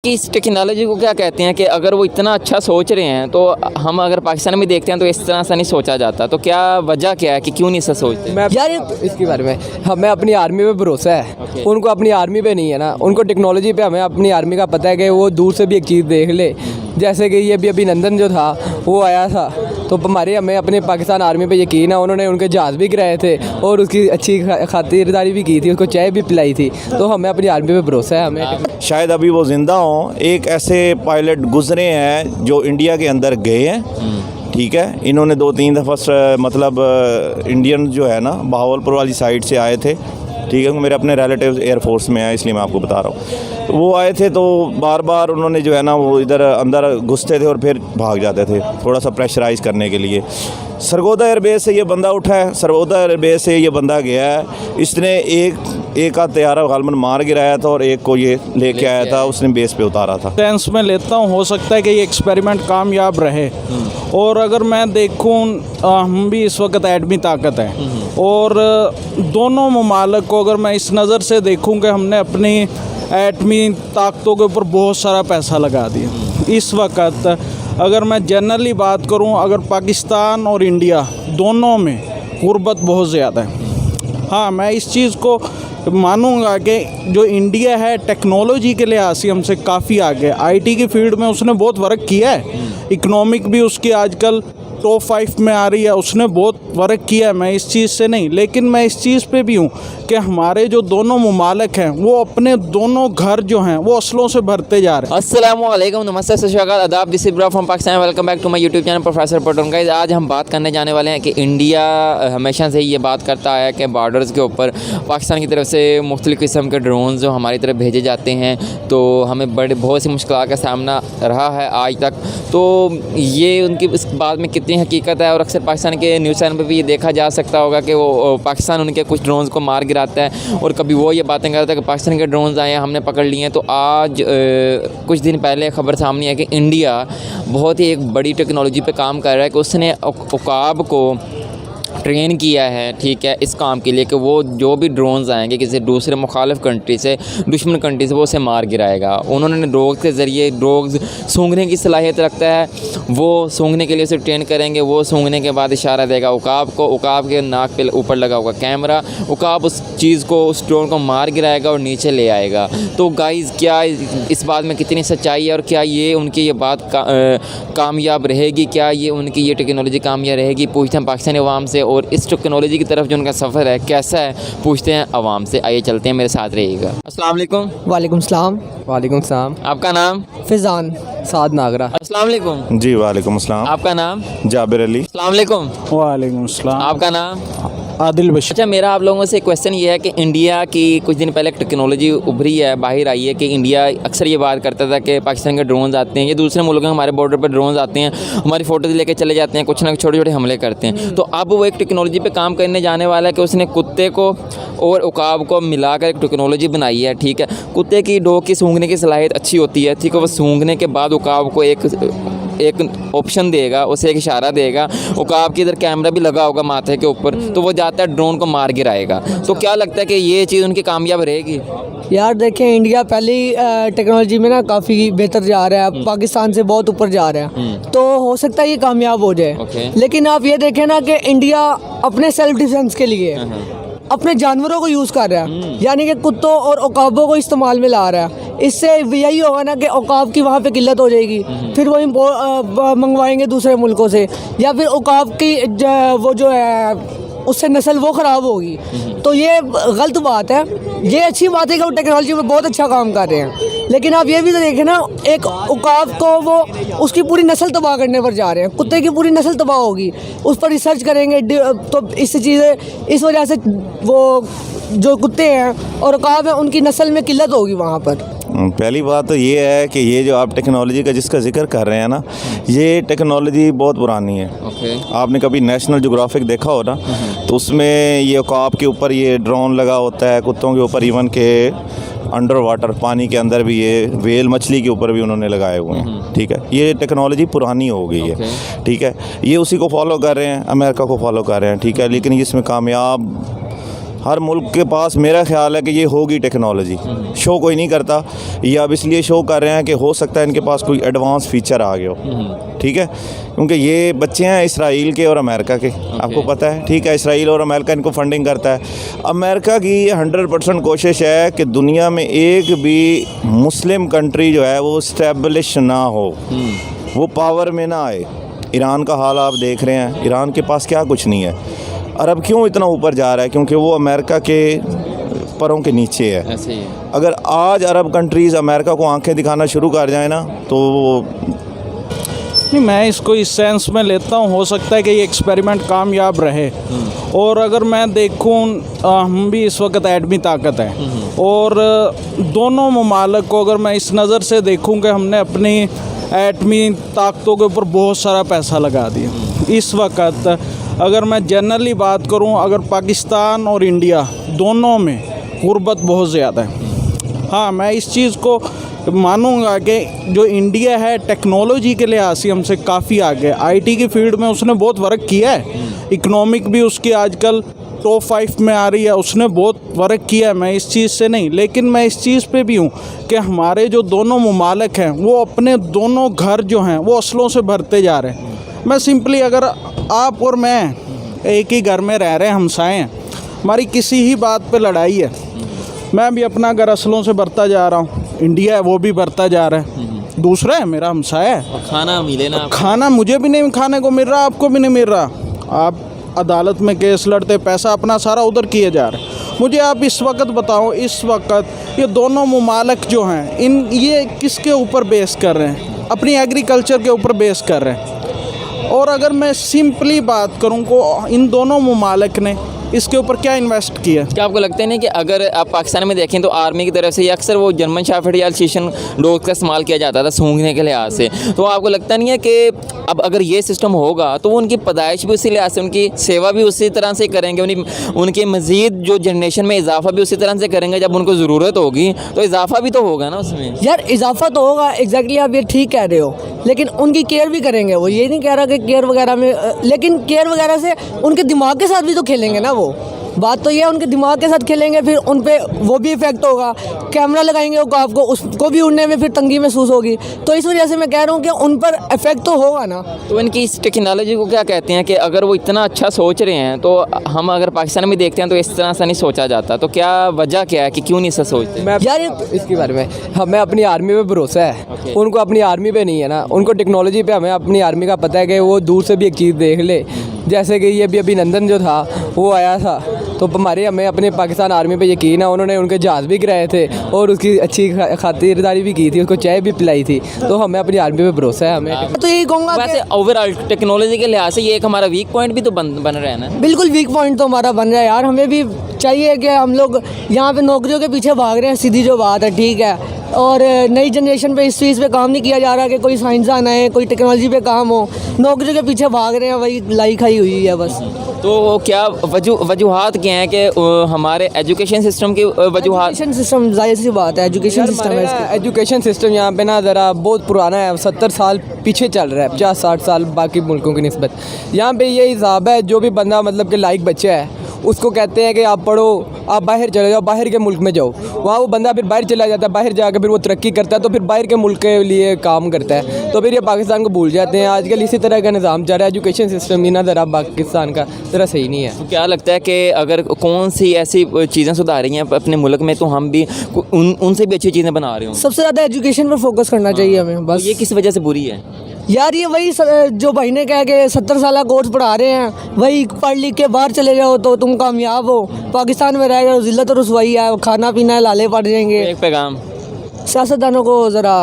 कि इस टेक्नोलॉजी को क्या कहते हैं कि अगर वो इतना अच्छा सोच रहे हैं तो हम अगर पाकिस्तान में देखते हैं तो इस तरह से नहीं सोचा जाता, तो क्या वजह क्या है कि क्यों नहीं ऐसा सोचते? मैं यार इसके बारे में हमें अपनी आर्मी पे भरोसा है। उनको अपनी आर्मी पे नहीं है ना, उनको टेक्नोलॉजी पे। हमें अपनी आर्मी का पता है कि वो दूर से भी एक चीज़ देख ले, जैसे कि ये भी अभिनंदन जो था वो आया था, तो हमें अपने पाकिस्तान आर्मी पे यकीन है। उन्होंने उनके जहाज़ भी गिराए थे और उसकी अच्छी खातिरदारी भी की थी, उसको चाय भी पिलाई थी, तो हमें अपनी आर्मी पे भरोसा है। हमें शायद अभी वो ज़िंदा हों। एक ऐसे पायलट गुजरे हैं जो इंडिया के अंदर गए हैं, ठीक है। इन्होंने 2-3 दफ़ा मतलब इंडियन जो है ना बहावलपुर वाली साइड से आए थे, ठीक है। मेरे अपने रिलेटिव्स एयरफोर्स में हैं, इसलिए मैं आपको बता रहा हूँ। वो आए थे तो बार बार उन्होंने जो है ना वो इधर अंदर घुसते थे और फिर भाग जाते थे, थोड़ा सा प्रेशराइज़ करने के लिए। सरगोदा एयरबेस से ये बंदा उठा है, सरगोदा एयरबेस से ये बंदा गया है। इसने एक आध तैयारा गालमन मार गिराया था और एक को ये लेके आया था, उसने बेस पे उतारा था। सेंस में लेता हूँ, हो सकता है कि ये एक्सपेरिमेंट कामयाब रहे। और अगर मैं देखूँ, हम भी इस वक्त एटमी ताकत है और दोनों ममालिक को अगर मैं इस नज़र से देखूँ कि हमने अपनी एटमी ताकतों के ऊपर बहुत सारा पैसा लगा दिया। इस वक्त अगर मैं जनरली बात करूं, अगर पाकिस्तान और इंडिया दोनों में गुर्बत बहुत ज़्यादा है। हाँ, मैं इस चीज़ को मानूंगा कि जो इंडिया है टेक्नोलॉजी के लिहाज से हमसे काफ़ी आगे। आईटी की फील्ड में उसने बहुत वर्क किया है, इकनॉमिक भी उसकी आजकल टॉप 5 में आ रही है, उसने बहुत वर्क किया है। मैं इस चीज़ से नहीं, लेकिन मैं इस चीज़ पे भी हूँ कि हमारे जो दोनों ममालिक हैं वो अपने दोनों घर जो हैं वो असलों से भरते जा रहे हैं। अस्सलाम वालेकुम, नमस्ते, सत श्री अकाल, आदाब, this is bro from Pakistan. Welcome back to my YouTube channel professor पटोन। गाइस, आज हम बात करने जाने वाले हैं कि इंडिया हमेशा से ही ये बात करता है कि बॉर्डर्स के ऊपर पाकिस्तान की तरफ से मुख्तलिफ़ किस्म के ड्रोन जो हमारी तरफ भेजे जाते हैं, तो हमें बहुत सी मुश्किल का सामना रहा है आज तक। तो ये उनकी इस बात में कितनी हकीकत है, और अक्सर पाकिस्तान के न्यूज़ चैनल पर भी ये देखा जा सकता होगा कि वो पाकिस्तान उनके कुछ ड्रोन को मार गिराता है, और कभी वो ये बातें करता है कि पाकिस्तान के ड्रोन्स आए हैं, हमने पकड़ लिए हैं। तो आज कुछ दिन पहले ख़बर सामने है कि इंडिया बहुत ही एक बड़ी टेक्नोलॉजी पे काम कर रहा है कि उसने उकाब को ट्रेन किया है, ठीक है, इस काम के लिए कि वो जो भी ड्रोन्स आएंगे किसी दूसरे मुखालिफ कंट्री से, दुश्मन कंट्री से, वो उसे मार गिराएगा। उन्होंने ड्रोग्स के ज़रिए, ड्रोग्स सूंघने की सलाहियत रखता है, वो सूंघने के लिए उसे ट्रेन करेंगे, वो सूंघने के बाद इशारा देगा उकाब को, उकाब के नाक पे ऊपर लगा होगा कैमरा, उकाब उस चीज़ को, उस ड्रोन को मार गिराएगा और नीचे ले आएगा। तो गाइज़, क्या इस बात में कितनी सच्चाई है, और क्या ये उनकी ये बात कामयाब रहेगी, क्या ये उनकी ये टेक्नोलॉजी कामयाब रहेगी? पूछते हैं पाकिस्तानी अवाम से, और इस टेक्नोलॉजी की तरफ जो उनका सफ़र है कैसा है पूछते हैं अवाम से। आइए चलते हैं, मेरे साथ रहिएगा। अस्सलाम वालेकुम। वालेकुम सलाम। वालेकुम सलाम। आपका नाम? फिजान साद नागरा। अस्सलाम वालेकुम। जी वालेकुम अस्सलाम। आपका नाम? जाबिर अली। अस्सलाम वालेकुम। वालेकुम अस्सलाम। आपका नाम? आदिल बशीर। अच्छा, मेरा आप लोगों से क्वेश्चन ये है कि इंडिया की कुछ दिन पहले एक टेक्नोलॉजी उभरी है, बाहर आई है कि इंडिया अक्सर ये बात करता था कि पाकिस्तान के ड्रोन्स आते हैं, ये दूसरे मुल्कों के हमारे बॉर्डर पर ड्रोन्स आते हैं, हमारी फ़ोटोज़ लेके चले जाते हैं, कुछ ना कुछ छोटे छोटे हमले करते हैं। तो अब वो एक टेक्नोलॉजी पे काम करने जाने वाला है कि उसने कुत्ते को और उकाब को मिलाकर एक टेक्नोलॉजी बनाई है, ठीक है। कुत्ते की डॉग की सूंघने की सलाहियत अच्छी होती है, ठीक है। वो सूंघने के बाद उकाब को एक ऑप्शन देगा, उसे एक इशारा देगा, उकाब के इधर कैमरा भी लगा होगा माथे के ऊपर, तो वो जाता है ड्रोन को मार गिराएगा। तो क्या लगता है कि ये चीज़ उनकी कामयाब रहेगी? यार देखें, इंडिया पहली टेक्नोलॉजी में ना काफ़ी बेहतर जा रहा है, पाकिस्तान से बहुत ऊपर जा रहा है, तो हो सकता है ये कामयाब हो जाए। लेकिन आप ये देखें ना कि इंडिया अपने सेल्फ डिफेंस के लिए अपने जानवरों को यूज़ कर रहा है, यानी कि कुत्तों और उकाबों को इस्तेमाल में ला रहा है। इससे यही होगा ना कि उकाब की वहाँ पे किल्लत हो जाएगी, फिर वो मंगवाएंगे दूसरे मुल्कों से, या फिर उकाब की वो जो है उससे नस्ल वो ख़राब होगी। तो ये गलत बात है। ये अच्छी बात है कि वो टेक्नोलॉजी में बहुत अच्छा काम कर रहे हैं, लेकिन आप ये भी तो देखें ना, एक उकाब को वो उसकी पूरी नस्ल तबाह करने पर जा रहे हैं, कुत्ते की पूरी नस्ल तबाह होगी, उस पर रिसर्च करेंगे, तो इस वजह से वो जो कुत्ते हैं और उकाब हैं उनकी नस्ल में किल्लत होगी वहाँ पर। पहली बात तो ये है कि ये जो आप टेक्नोलॉजी का जिसका जिक्र कर रहे हैं ना, ये टेक्नोलॉजी बहुत पुरानी है। आपने कभी नेशनल ज्योग्राफिक देखा हो ना, तो उसमें ये उकाब के ऊपर ये ड्रोन लगा होता है, कुत्तों के ऊपर, इवन के अंडर वाटर पानी के अंदर भी ये वेल मछली के ऊपर भी उन्होंने लगाए हुए हैं, ठीक है। ये टेक्नोलॉजी पुरानी हो गई है, ठीक है। ये उसी को फॉलो कर रहे हैं, अमेरिका को फॉलो कर रहे हैं, ठीक है। लेकिन इसमें कामयाब हर मुल्क के पास मेरा ख्याल है कि ये होगी टेक्नोलॉजी। शो कोई नहीं करता, ये अब इसलिए शो कर रहे हैं कि हो सकता है इनके पास कोई एडवांस फीचर आ गया हो, ठीक है, क्योंकि ये बच्चे हैं इसराइल के और अमेरिका के, आपको पता है, ठीक है। इसराइल और अमेरिका इनको फंडिंग करता है। अमेरिका की 100% कोशिश है कि दुनिया में एक भी मुस्लिम कंट्री जो है वो स्टैब्लिश ना हो, वो पावर में ना आए। ईरान का हाल आप देख रहे हैं, ईरान के पास क्या कुछ नहीं है। अरब क्यों इतना ऊपर जा रहा है? क्योंकि वो अमेरिका के पैरों के नीचे है। ऐसे ही है। अगर आज अरब कंट्रीज़ अमेरिका को आंखें दिखाना शुरू कर जाए ना, तो नहीं, मैं इसको इस सेंस में लेता हूँ, हो सकता है कि ये एक्सपेरिमेंट कामयाब रहे। और अगर मैं देखूँ, हम भी इस वक्त एटमी ताकत है, और दोनों ममालिक को अगर मैं इस नज़र से देखूँ कि हमने अपनी एटमी ताकतों के ऊपर बहुत सारा पैसा लगा दिया। इस वक्त अगर मैं जनरली बात करूं, अगर पाकिस्तान और इंडिया दोनों में गुर्बत बहुत ज़्यादा है। हाँ, मैं इस चीज़ को मानूंगा कि जो इंडिया है टेक्नोलॉजी के लिहाज से हमसे काफ़ी आगे, आईटी की फील्ड में उसने बहुत वर्क किया है। इकोनॉमिक भी उसकी आजकल टॉप 5 में आ रही है, उसने बहुत वर्क किया है, मैं इस चीज़ से नहीं, लेकिन मैं इस चीज़ पे भी हूँ कि हमारे जो दोनों ममालिक हैं वो अपने दोनों घर जो हैं वो असलों से भरते जा रहे हैं। मैं सिंपली, अगर आप और मैं एक ही घर में रह रहे हैं, हमसाए हैं, हमारी किसी ही बात पे लड़ाई है, मैं भी अपना घर असलों से भरता जा रहा हूँ, इंडिया है वो भी भरता जा रहा है, दूसरा है मेरा हमसाया है, खाना मिले ना, खाना मुझे भी नहीं खाने को मिल रहा, आपको भी नहीं मिल रहा, आप अदालत में केस लड़ते, पैसा अपना सारा उधर किए जा रहे हैं। मुझे आप इस वक्त बताओ, इस वक्त ये दोनों ममालिक जो हैं, ये किसके ऊपर बेस कर रहे हैं? अपनी एग्रीकल्चर के ऊपर बेस कर रहे हैं। और अगर मैं सिंपली बात करूं को इन दोनों ममालिक ने इसके ऊपर क्या इन्वेस्ट किया? क्या आपको लगता है ना कि अगर आप पाकिस्तान में देखें तो आर्मी की तरफ से ये अक्सर वो जर्मन शेफर्ड या अल्सेशियन डॉग का इस्तेमाल किया जाता था सूंघने के लिहाज से, तो आपको लगता नहीं है कि अब अगर ये सिस्टम होगा तो उनकी पैदाइश भी उसी लिहाज से, उनकी सेवा भी उसी तरह से करेंगे, उनके मज़ीद जो जनरेशन में इजाफा भी उसी तरह से करेंगे? जब उनको ज़रूरत होगी तो इजाफा भी तो होगा ना उसमें। यार इजाफा तो होगा, एग्जैक्टली आप ये ठीक कह रहे हो, लेकिन उनकी केयर भी करेंगे। वो ये नहीं कह रहा कि केयर वगैरह में, लेकिन केयर वगैरह से उनके दिमाग के साथ भी तो खेलेंगे ना। वो बात तो ये है, उनके दिमाग के साथ खेलेंगे, फिर उन पे वो भी इफेक्ट होगा। कैमरा लगाएंगे वो आपको, उसको भी उड़ने में फिर तंगी महसूस होगी। तो इस वजह से मैं कह रहा हूँ कि उन पर इफेक्ट तो होगा ना। तो इनकी इस टेक्नोलॉजी को क्या कहते हैं कि अगर वो इतना अच्छा सोच रहे हैं तो हम अगर पाकिस्तान में देखते हैं तो इस तरह से नहीं सोचा जाता, तो क्या वजह क्या है कि क्यों नहीं ऐसा सोचते? मैं यार इसके बारे में हमें अपनी आर्मी पे भरोसा है, उनको अपनी आर्मी पे नहीं है ना, उनको टेक्नोलॉजी पे हमें अपनी आर्मी का पता है कि वो दूर से भी एक चीज़ देख ले। जैसे कि ये भी अभिनंदन जो था वो आया था, तो हमें अपने पाकिस्तान आर्मी पे यकीन है, उन्होंने उनके जहाज़ भी गिराए थे और उसकी अच्छी खातिरदारी भी की थी, उसको चाय भी पिलाई थी, तो हमें अपनी आर्मी पे भरोसा है। हमें तो यही कहूँगा वैसे ओवरऑल टेक्नोलॉजी के लिहाज से ये एक हमारा वीक पॉइंट भी तो बन रहा है ना। बिल्कुल वीक पॉइंट तो हमारा बन रहा है यार। हमें भी चाहिए कि हम लोग यहाँ पे नौकरियों के पीछे भाग रहे हैं, सीधी जो बात है, ठीक है, और नई जनरेशन पे इस चीज़ पे काम नहीं किया जा रहा कि कोई साइंसदान आए, कोई टेक्नोलॉजी पे काम हो, नौकरियों के पीछे भाग रहे हैं, वही लाई खाई हुई है बस। तो क्या वजूहात क्या हैं कि हमारे एजुकेशन सिस्टम की वजूहात? एजुकेशन सिस्टम, जाहिर सी बात है, एजुकेशन सिस्टम है इसकी। एजुकेशन सिस्टम यहाँ पे ना ज़रा बहुत पुराना है, 70 साल पीछे चल रहा है, 50-60 साल बाकी मुल्कों की निस्बत। यहाँ पे ये हिसाब है, जो भी बंदा मतलब कि लाइक बच्चा है उसको कहते हैं कि आप पढ़ो, आप बाहर चले जाओ, बाहर के मुल्क में जाओ, वहाँ वो बंदा फिर बाहर चला जाता है, बाहर जाकर फिर वो तरक्की करता है, तो फिर बाहर के मुल्क के लिए काम करता है, तो फिर ये पाकिस्तान को भूल जाते हैं। आजकल इसी तरह का निज़ाम चल रहा है, एजुकेशन सिस्टम ही ना ज़रा पाकिस्तान का ज़रा सही नहीं है। तो क्या लगता है कि अगर कौन सी ऐसी चीज़ें सुधारी हैं अपने मुल्क में तो हम भी उनसे भी अच्छी चीज़ें बना रहे हों? सबसे ज़्यादा एजुकेशन पर फोकस करना चाहिए हमें बस। ये किस वजह से बुरी है यार? ये वही जो भाई ने कहा कि 70 साल कोर्स पढ़ा रहे हैं, वही पढ़ लिख के बाहर चले जाओ तो तुम कामयाब हो, पाकिस्तान में रह जाओ जिल्लत और रुसवाई है, खाना पीना है, लाले पड़ जाएंगे। एक पैगाम सियासतदानों को ज़रा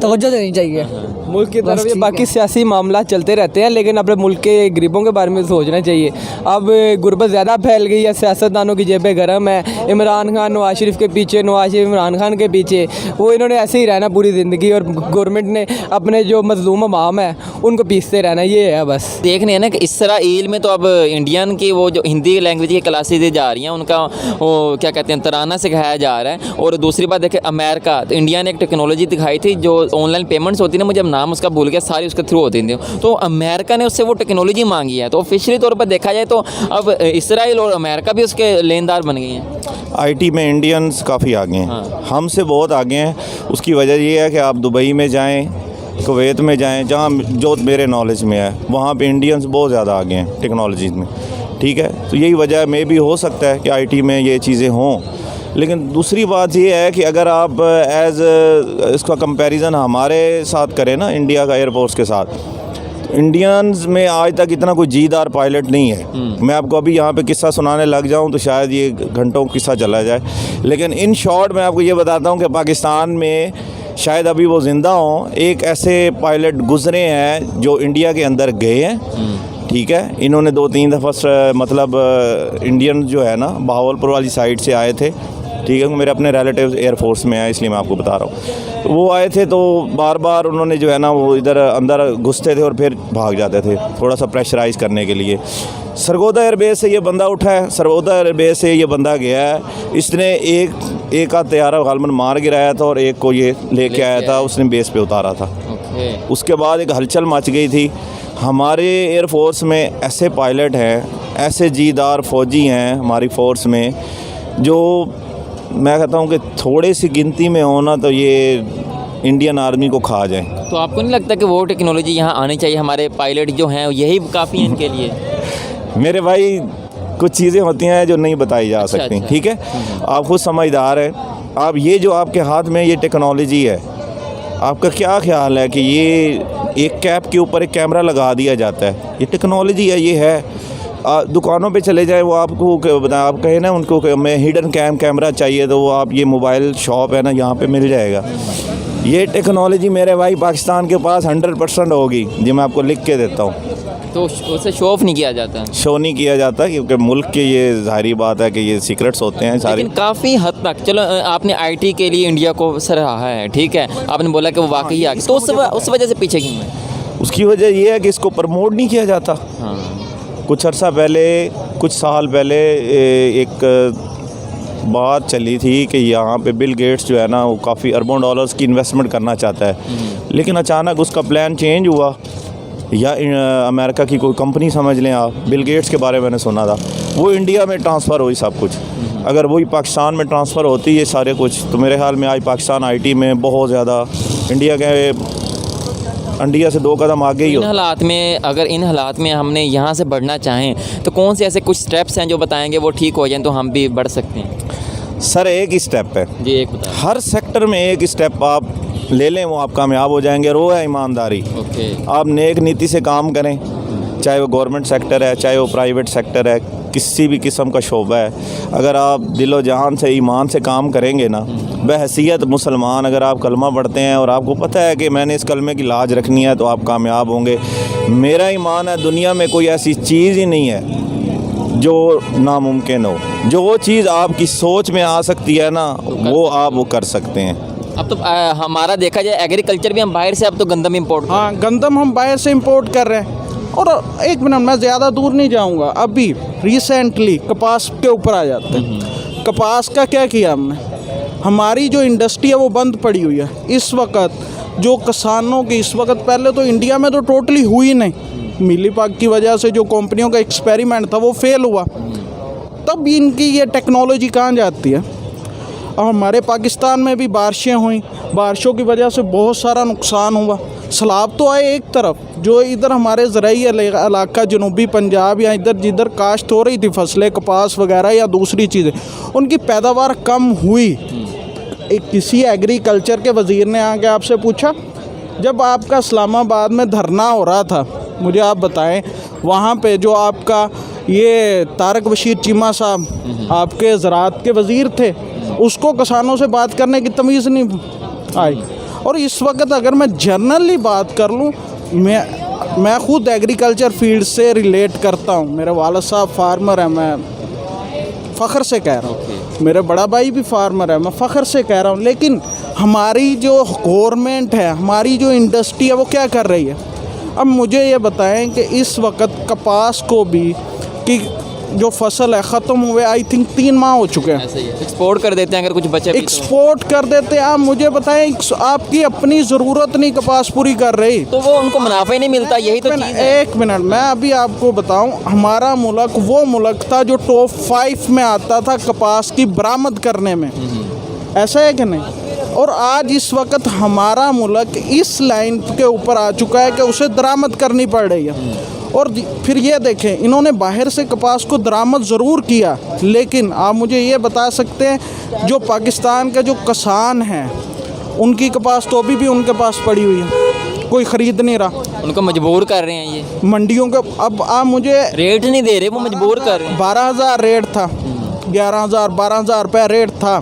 तवज्जो देनी चाहिए मुल्क की तरफ। ये ठीक बाकी है। सियासी मामला चलते रहते हैं, लेकिन अपने मुल्क के गरीबों के बारे में सोचना चाहिए। अब गुर्बत ज़्यादा फैल गई है, सियासतदानों की जेबें गर्म है, इमरान खान नवाज शरीफ के पीछे, नवाज शरीफ इमरान खान के पीछे, वो इन्होंने ऐसे ही रहना पूरी ज़िंदगी, और गवर्नमेंट ने अपने जो मजलूम अवाम है उनको पीसते रहना, ये है बस। देखने हैं ना कि इसराइल में तो अब इंडियन की वो जो हिंदी लैंग्वेज की क्लासेज दी जा रही हैं, उनका वो क्या कहते हैं तराना सिखाया जा रहा है। और दूसरी बात देखें अमेरिका, तो इंडिया ने एक टेक्नोलॉजी दिखाई थी जो ऑनलाइन पेमेंट्स होती है ना, मुझे अब नाम उसका भूल गया, सारी उसके थ्रू होती थी। तो अमेरिका ने उससे वो टेक्नोलॉजी मांगी है, तो ऑफिशियली तौर पर देखा जाए तो अब इसराइल और अमेरिका भी उसके लेनदार बन गए हैं। आईटी में इंडियंस काफ़ी आगे हैं, हमसे बहुत आगे हैं। उसकी वजह ये है कि आप दुबई में जाएं, कुवैत में जाएं, जहाँ जो मेरे नॉलेज में है वहाँ पे इंडियंस बहुत ज़्यादा आगे हैं टेक्नोलॉजीज़ में, ठीक है। तो यही वजह में भी हो सकता है कि आईटी में ये चीज़ें हों। लेकिन दूसरी बात ये है कि अगर आप इसका कंपैरिजन हमारे साथ करें ना, इंडिया का एयरफोर्स के साथ, इंडियंस में आज तक इतना कोई जीदार पायलट नहीं है। मैं आपको अभी यहाँ पे किस्सा सुनाने लग जाऊँ तो शायद ये घंटों किस्सा चला जाए, लेकिन इन शॉर्ट मैं आपको ये बताता हूँ कि पाकिस्तान में शायद अभी वो ज़िंदा हों, एक ऐसे पायलट गुज़रे हैं जो इंडिया के अंदर गए हैं, ठीक है। इन्होंने 2-3 दफ़ा मतलब इंडियन जो है ना बहावलपुर वाली साइड से आए थे, ठीक है। मेरे अपने रिलेटिव्स एयरफोर्स में आए, इसलिए मैं आपको बता रहा हूँ। तो वो आए थे तो बार बार उन्होंने जो है ना वो इधर अंदर घुसते थे और फिर भाग जाते थे, थोड़ा सा प्रेशराइज़ करने के लिए। सरगोदा एयरबेस से ये बंदा उठा है, सरगोदा एयरबेस से ये बंदा गया है, इसने एक आध तैयारा गालमन मार गिराया था और एक को ये लेके आया था, उसने बेस पे उतारा था। उसके बाद एक हलचल मच गई थी। हमारे एयरफोर्स में ऐसे पायलट हैं, ऐसे जीदार फौजी हैं हमारी फ़ोर्स में, जो मैं कहता हूँ कि थोड़ी सी गिनती में होना तो ये इंडियन आर्मी को खा जाए। तो आपको नहीं लगता कि वो टेक्नोलॉजी यहाँ आनी चाहिए? हमारे पायलट जो हैं यही काफ़ी हैं इनके लिए? मेरे भाई कुछ चीज़ें होती हैं जो नहीं बताई जा सकती, ठीक है। आप खुद समझदार हैं। आप ये जो आपके हाथ में ये टेक्नोलॉजी है, आपका क्या ख्याल है कि ये एक कैप के ऊपर एक कैमरा लगा दिया जाता है, ये टेक्नोलॉजी है, ये है। दुकानों पे चले जाएं, वो आपको आप कहें ना उनको कि मैं हिडन कैमरा चाहिए, तो वो आप ये मोबाइल शॉप है ना यहाँ पे मिल जाएगा। ये टेक्नोलॉजी मेरे भाई पाकिस्तान के पास 100% होगी, जी मैं आपको लिख के देता हूँ। तो उसे शो ऑफ नहीं किया जाता? शो नहीं किया जाता, क्योंकि मुल्क के ये ज़ाहिरी बात है कि ये सीक्रेट्स होते हैं सारे। लेकिन काफ़ी हद तक चलो, आपने आईटी के लिए इंडिया को सराहा है, ठीक है, आपने बोला कि वो वाकई आगे, तो उस वजह से पीछे क्यों है? उसकी वजह ये है कि इसको प्रमोट नहीं किया जाता। कुछ अर्सा पहले, कुछ साल पहले एक बात चली थी कि यहाँ पे बिल गेट्स जो है ना वो काफ़ी अरबों डॉलर्स की इन्वेस्टमेंट करना चाहता है, लेकिन अचानक उसका प्लान चेंज हुआ, या अमेरिका की कोई कंपनी समझ लें आप, बिल गेट्स के बारे में मैंने सुना था, वो इंडिया में ट्रांसफ़र हुई सब कुछ। अगर वही पाकिस्तान में ट्रांसफ़र होती ये सारे कुछ, तो मेरे ख्याल में आज पाकिस्तान आईटी में बहुत ज़्यादा इंडिया से 2 कदम आगे ही हो। अगर इन हालात में हमने यहाँ से बढ़ना चाहें तो कौन से ऐसे कुछ स्टेप्स हैं जो बताएंगे वो ठीक हो जाएं तो हम भी बढ़ सकते हैं? सर एक ही स्टेप है जी, एक बता। हर सेक्टर में एक स्टेप आप ले लें, वो आप कामयाब हो जाएंगे। वो है ईमानदारी। आप नेक नीति से काम करें, चाहे वो गवर्नमेंट सेक्टर है, चाहे वो प्राइवेट सेक्टर है, किसी भी किस्म का शोबा है। अगर आप दिलो जहान से ईमान से काम करेंगे ना, बहैसियत मुसलमान, अगर आप कलमा पढ़ते हैं और आपको पता है कि मैंने इस कलमे की लाज रखनी है, तो आप कामयाब होंगे। मेरा ईमान है दुनिया में कोई ऐसी चीज़ ही नहीं है जो नामुमकिन हो। जो वो चीज़ आपकी सोच में आ सकती है ना, वो आप वो कर सकते हैं। अब तो हमारा देखा जाए एग्रीकल्चर भी हम बाहर से, अब तो गंदम इंपोर्ट, हाँ गंदम हम बाहर से इंपोर्ट कर रहे हैं। और एक मिनट, मैं ज़्यादा दूर नहीं जाऊंगा, अभी रिसेंटली कपास के ऊपर आ जाते हैं। कपास का क्या किया हमने? हमारी जो इंडस्ट्री है वो बंद पड़ी हुई है इस वक्त। जो किसानों की इस वक्त, पहले तो इंडिया में तो टोटली हुई नहीं, मिलीबाग की वजह से जो कंपनियों का एक्सपेरिमेंट था वो फेल हुआ, तब इनकी ये टेक्नोलॉजी कहाँ जाती है। और हमारे पाकिस्तान में भी बारिशें हुई, बारिशों की वजह से बहुत सारा नुकसान हुआ। सैलाब तो आए एक तरफ, जो इधर हमारे ज़राई इलाका जनूबी पंजाब या इधर जिधर काश्त हो रही थी फसलें, कपास वगैरह या दूसरी चीज़ें, उनकी पैदावार कम हुई। एक किसी एग्रीकल्चर के वज़ीर ने आके आपसे पूछा, जब आपका इस्लामाबाद में धरना हो रहा था, मुझे आप बताएं, वहाँ पे जो आपका ये तारक बशीर चीमा साहब आपके ज़राअत के वज़ीर थे, उसको किसानों से बात करने की तमीज़ नहीं आई। और इस वक्त अगर मैं जनरली बात कर लूँ, मैं खुद एग्रीकल्चर फील्ड से रिलेट करता हूँ। मेरे वालिद साहब फार्मर हैं, मैं फ़ख्र से कह रहा हूँ। मेरे बड़ा भाई भी फार्मर है, मैं फ़ख्र से कह रहा हूँ। लेकिन हमारी जो गवर्नमेंट है, हमारी जो इंडस्ट्री है, वो क्या कर रही है? अब मुझे ये बताएं कि इस वक्त कपास को भी कि जो फसल है ख़त्म हुए आई थिंक 3 माह हो चुके हैं। ऐसे ही एक्सपोर्ट कर देते हैं अगर कुछ बचे भी तो। एक्सपोर्ट कर देते हैं। आप मुझे बताएं, आपकी अपनी ज़रूरत नहीं कपास पूरी कर रही तो वो उनको मुनाफा ही नहीं मिलता, यही तो चीज़ है। एक मिनट, मैं अभी आपको बताऊं, हमारा मुल्क वो मुल्क था जो टॉप 5 में आता था कपास की बरामद करने में, ऐसा है कि नहीं? और आज इस वक्त हमारा मुल्क इस लाइन के ऊपर आ चुका है कि उसे दरामद करनी पड़ रही है। और फिर ये देखें, इन्होंने बाहर से कपास को दरामद ज़रूर किया, लेकिन आप मुझे ये बता सकते हैं जो पाकिस्तान के जो किसान हैं उनकी कपास तो अभी भी उनके पास पड़ी हुई है, कोई ख़रीद नहीं रहा। उनको मजबूर कर रहे हैं ये मंडियों के अब आप मुझे रेट नहीं दे रहे, वो मजबूर कर रहे हैं। 12,000 रेट था, 11,000 12,000 रुपये रेट था,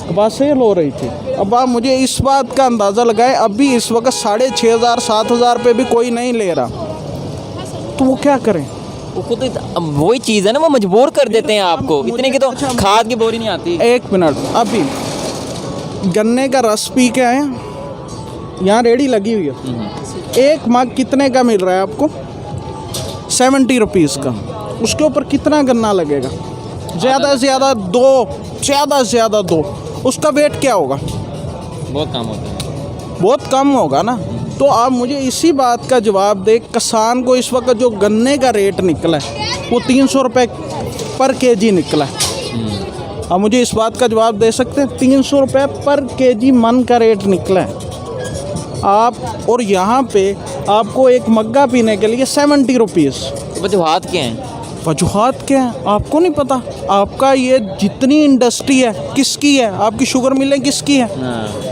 कपास सेल हो रही थी। अब आप मुझे इस बात का अंदाज़ा लगाएं, अभी इस वक्त 6,500 7,000 रुपये भी कोई नहीं ले रहा, तो वो क्या करें? वो खुद अब वही चीज़ है ना, वो मजबूर कर देते हैं आपको। इतने की तो खाद की बोरी नहीं आती। एक मिनट, अभी गन्ने का रस पी के आए, यहाँ रेडी लगी हुई है, एक मग कितने का मिल रहा है आपको? 70 रुपीज़ का। उसके ऊपर कितना गन्ना लगेगा? ज़्यादा से ज़्यादा 2, ज़्यादा से ज़्यादा 2। उसका वेट क्या होगा? बहुत कम होता है, बहुत कम होगा ना। तो आप मुझे इसी बात का जवाब दें, किसान को इस वक्त जो गन्ने का रेट निकला है वो 300 रुपये पर केजी निकला है। आप मुझे इस बात का जवाब दे सकते हैं? 300 रुपये पर केजी मन का रेट निकला है आप, और यहाँ पे आपको एक मग्गा पीने के लिए 70 रुपीज़। तो वजूहात क्या हैं? वजूहात क्या है आपको नहीं पता? आपका ये जितनी इंडस्ट्री है किसकी है? आपकी शुगर मिलें किसकी है?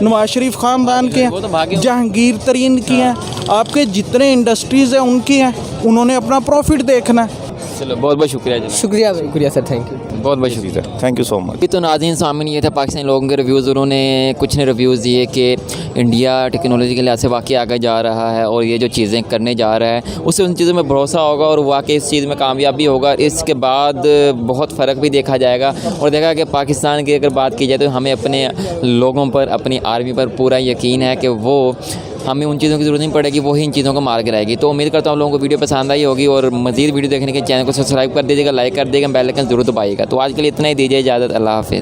नवाज शरीफ ख़ानदान की वो तो है, भाग्य। जहांगीर तरीन की है, आपके जितने इंडस्ट्रीज़ हैं उनकी हैं, उन्होंने अपना प्रॉफिट देखना है। चलो बहुत बहुत शुक्रिया जी, शुक्रिया भाई। शुक्रिया सर, थैंक यू। बहुत बहुत शुक्रिया। Thank you so much. अभी तो नाज़रीन सामने ये था पाकिस्तानी लोगों के रिव्यूज़। उन्होंने कुछ ने रिव्यूज़ दिए कि इंडिया टेक्नोलॉजी के लिहाज से वाकई आगे जा रहा है और ये जो चीज़ें करने जा रहा है उससे उन चीज़ों में भरोसा होगा और वाकई इस चीज़ में कामयाबी होगा। इसके बाद बहुत फ़र्क भी देखा जाएगा और देखा कि पाकिस्तान की अगर बात की जाए तो हमें अपने लोगों पर, अपनी आर्मी पर पूरा यकीन है कि वो हमें उन चीज़ों की ज़रूरत नहीं पड़ेगी, वो ही इन चीज़ों को मार के रहेगी। तो उम्मीद करता हूँ लोगों को वीडियो पसंद आई होगी और मज़ीद वीडियो देखने के चैनल को सब्सक्राइब कर दीजिएगा, लाइक कर दीजिएगा, बेल आइकन ज़रूर दबाइएगा। तो आज के लिए इतना ही, दीजिए इजाज़त। अल्लाह हाफ़िज़।